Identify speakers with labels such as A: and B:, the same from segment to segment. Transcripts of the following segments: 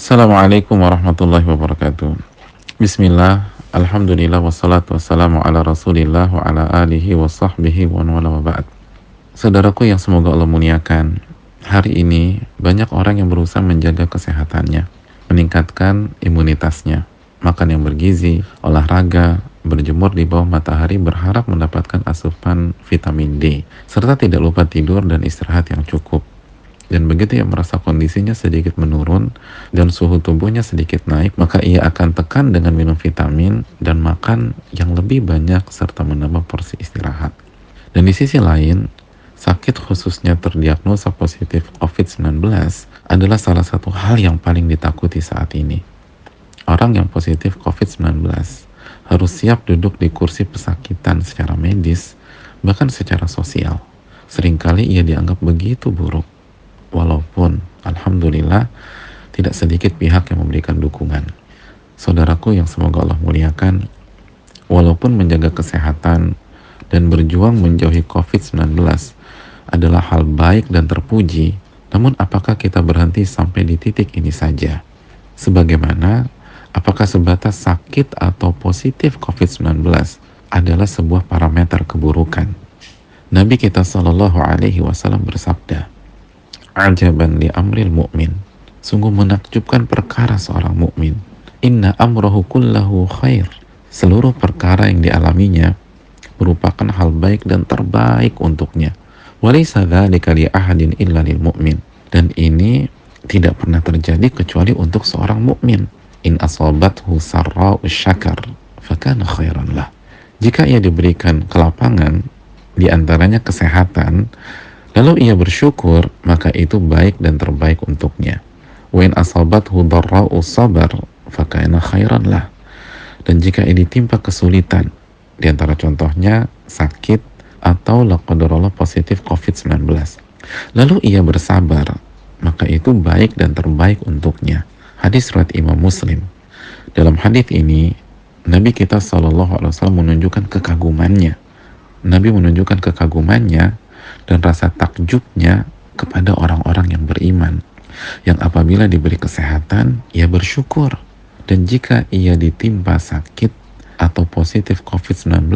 A: Assalamualaikum warahmatullahi wabarakatuh. Bismillah, alhamdulillah, wassalatu wassalamu ala rasulillah wa ala alihi wa sahbihi wa wala wa ba'd. Saudaraku yang semoga Allah muliakan, hari ini banyak orang yang berusaha menjaga kesehatannya, meningkatkan imunitasnya, makan yang bergizi, olahraga, berjemur di bawah matahari, berharap mendapatkan asupan vitamin D, serta tidak lupa tidur dan istirahat yang cukup. Dan begitu ia merasa kondisinya sedikit menurun dan suhu tubuhnya sedikit naik, maka ia akan tekan dengan minum vitamin dan makan yang lebih banyak serta menambah porsi istirahat. Dan di sisi lain, sakit khususnya terdiagnosa positif COVID-19 adalah salah satu hal yang paling ditakuti saat ini. Orang yang positif COVID-19 harus siap duduk di kursi pesakitan secara medis, bahkan secara sosial. Seringkali ia dianggap begitu buruk. Walaupun, alhamdulillah, tidak sedikit pihak yang memberikan dukungan. Saudaraku yang semoga Allah muliakan, walaupun menjaga kesehatan dan berjuang menjauhi COVID-19 adalah hal baik dan terpuji, namun apakah kita berhenti sampai di titik ini saja? Sebagaimana, apakah sebatas sakit atau positif COVID-19 adalah sebuah parameter keburukan? Nabi kita SAW bersabda, "Ajaban li amril mu'min." Sungguh menakjubkan perkara seorang mukmin. Inna amrahu kullahu khair. Seluruh perkara yang dialaminya merupakan hal baik dan terbaik untuknya. Walaysa dzalika li ahadin illa lil mu'min. Dan ini tidak pernah terjadi kecuali untuk seorang mukmin. In asabathu sarra'u syakar fakana khairan lah. Jika ia diberikan kelapangan, di antaranya kesehatan, lalu ia bersyukur, maka itu baik dan terbaik untuknya. Wa in asabathu darra'u sabar fakana khairan lah. Dan jika ia ditimpa kesulitan, di antara contohnya sakit atau laqadarullah positif COVID-19, lalu ia bersabar, maka itu baik dan terbaik untuknya. Hadis riwayat Imam Muslim. Dalam hadis ini, Nabi kita SAW menunjukkan kekagumannya. Nabi menunjukkan kekagumannya dan rasa takjubnya kepada orang-orang yang beriman, yang apabila diberi kesehatan, ia bersyukur. Dan jika ia ditimpa sakit atau positif COVID-19,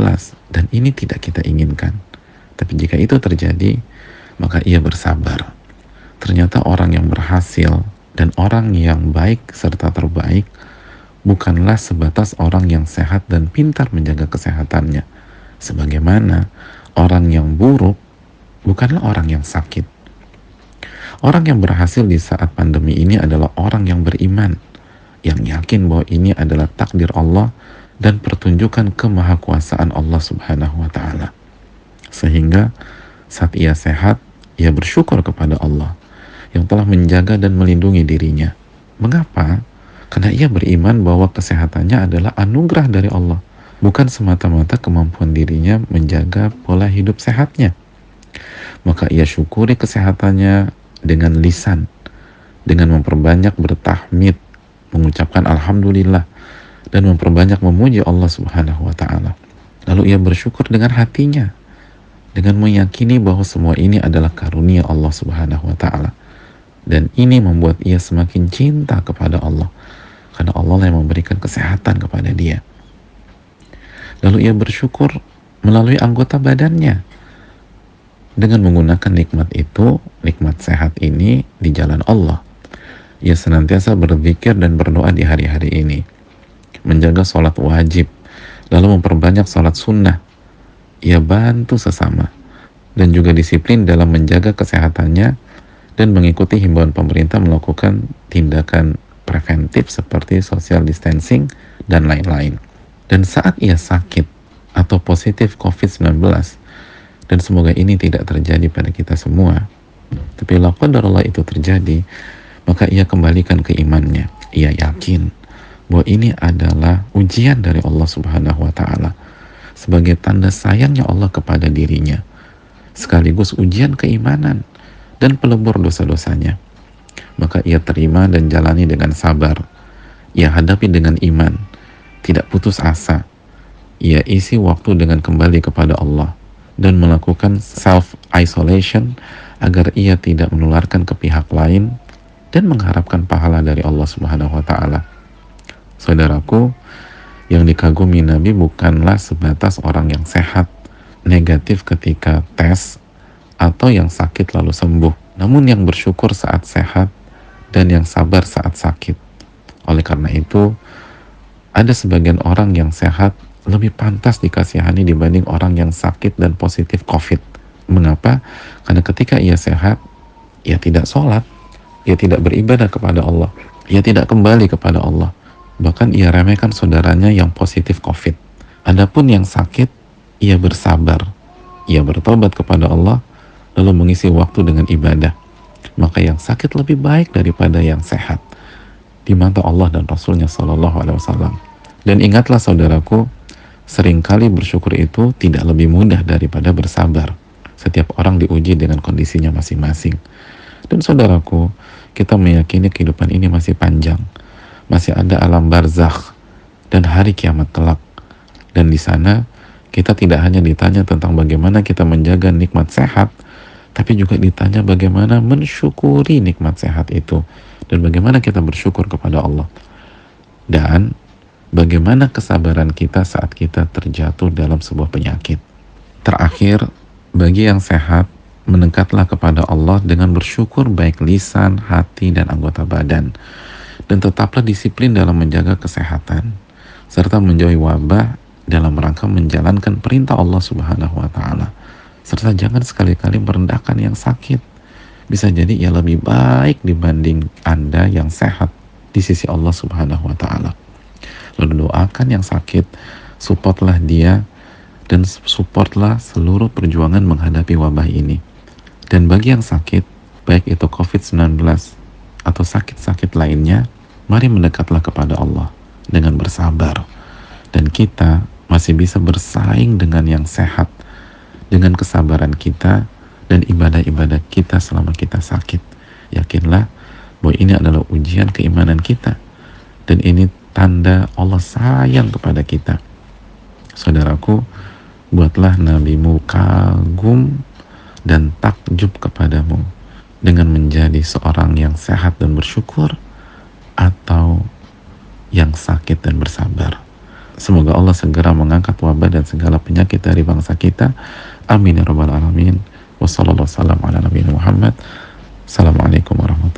A: dan ini tidak kita inginkan, tapi jika itu terjadi, maka ia bersabar. Ternyata orang yang berhasil dan orang yang baik serta terbaik bukanlah sebatas orang yang sehat dan pintar menjaga kesehatannya, sebagaimana orang yang buruk bukanlah orang yang sakit. Orang yang berhasil di saat pandemi ini adalah orang yang beriman, yang yakin bahwa ini adalah takdir Allah dan pertunjukan kemahakuasaan Allah Subhanahu wa Ta'ala. Sehingga saat ia sehat, ia bersyukur kepada Allah yang telah menjaga dan melindungi dirinya. Mengapa? Karena ia beriman bahwa kesehatannya adalah anugerah dari Allah, bukan semata-mata kemampuan dirinya menjaga pola hidup sehatnya. Maka ia syukuri kesehatannya dengan lisan, dengan memperbanyak bertahmid, mengucapkan alhamdulillah, dan memperbanyak memuji Allah Subhanahu wa Ta'ala. Lalu ia bersyukur dengan hatinya, dengan meyakini bahwa semua ini adalah karunia Allah Subhanahu wa Ta'ala, dan ini membuat ia semakin cinta kepada Allah, karena Allah yang memberikan kesehatan kepada dia. Lalu ia bersyukur melalui anggota badannya, dengan menggunakan nikmat itu, nikmat sehat ini di jalan Allah. Ia senantiasa berzikir dan berdoa di hari-hari ini, menjaga sholat wajib, lalu memperbanyak sholat sunnah. Ia bantu sesama, dan juga disiplin dalam menjaga kesehatannya, dan mengikuti himbauan pemerintah melakukan tindakan preventif seperti social distancing dan lain-lain. Dan saat ia sakit atau positif COVID-19, dan semoga ini tidak terjadi pada kita semua, tapi laqadarullah itu terjadi, maka ia kembalikan ke imannya. Ia yakin bahwa ini adalah ujian dari Allah Subhanahu wa Ta'ala, sebagai tanda sayangnya Allah kepada dirinya, sekaligus ujian keimanan dan pelebur dosa-dosanya. Maka ia terima dan jalani dengan sabar. Ia hadapi dengan iman, tidak putus asa. Ia isi waktu dengan kembali kepada Allah dan melakukan self-isolation agar ia tidak menularkan ke pihak lain dan mengharapkan pahala dari Allah Subhanahu wa taala. Saudaraku, yang dikagumi Nabi bukanlah sebatas orang yang sehat, negatif ketika tes, atau yang sakit lalu sembuh, namun yang bersyukur saat sehat dan yang sabar saat sakit. Oleh karena itu, ada sebagian orang yang sehat lebih pantas dikasihani dibanding orang yang sakit dan positif COVID. Mengapa? Karena ketika ia sehat, ia tidak sholat, ia tidak beribadah kepada Allah, ia tidak kembali kepada Allah. Bahkan ia remehkan saudaranya yang positif COVID. Adapun yang sakit, ia bersabar, ia bertobat kepada Allah, lalu mengisi waktu dengan ibadah. Maka yang sakit lebih baik daripada yang sehat di mata Allah dan Rasulnya Shallallahu Alaihi Wasallam. Dan ingatlah saudaraku, seringkali bersyukur itu tidak lebih mudah daripada bersabar. Setiap orang diuji dengan kondisinya masing-masing. Dan saudaraku, kita meyakini kehidupan ini masih panjang, masih ada alam barzakh dan hari kiamat kelak. Dan di sana kita tidak hanya ditanya tentang bagaimana kita menjaga nikmat sehat, tapi juga ditanya bagaimana mensyukuri nikmat sehat itu dan bagaimana kita bersyukur kepada Allah. Dan bagaimana kesabaran kita saat kita terjatuh dalam sebuah penyakit. Terakhir, bagi yang sehat, mendekatlah kepada Allah dengan bersyukur baik lisan, hati, dan anggota badan. Dan tetaplah disiplin dalam menjaga kesehatan, serta menjauhi wabah dalam rangka menjalankan perintah Allah Subhanahu wa Ta'ala. Serta jangan sekali-kali merendahkan yang sakit. Bisa jadi ia lebih baik dibanding Anda yang sehat di sisi Allah Subhanahu wa Ta'ala. Lalu doakan yang sakit, supportlah dia, dan supportlah seluruh perjuangan menghadapi wabah ini. Dan bagi yang sakit, baik itu COVID-19 atau sakit-sakit lainnya, mari mendekatlah kepada Allah dengan bersabar. Dan kita masih bisa bersaing dengan yang sehat, dengan kesabaran kita dan ibadah-ibadah kita selama kita sakit. Yakinlah bahwa ini adalah ujian keimanan kita, dan ini tanda Allah sayang kepada kita. Saudaraku, buatlah nabimu kagum dan takjub kepadamu dengan menjadi seorang yang sehat dan bersyukur, atau yang sakit dan bersabar. Semoga Allah segera mengangkat wabah dan segala penyakit dari bangsa kita. Amin ya rabbal alamin. Wassalamualaikum warahmatullahi wabarakatuh. Assalamualaikum warahmatullahi wabarakatuh.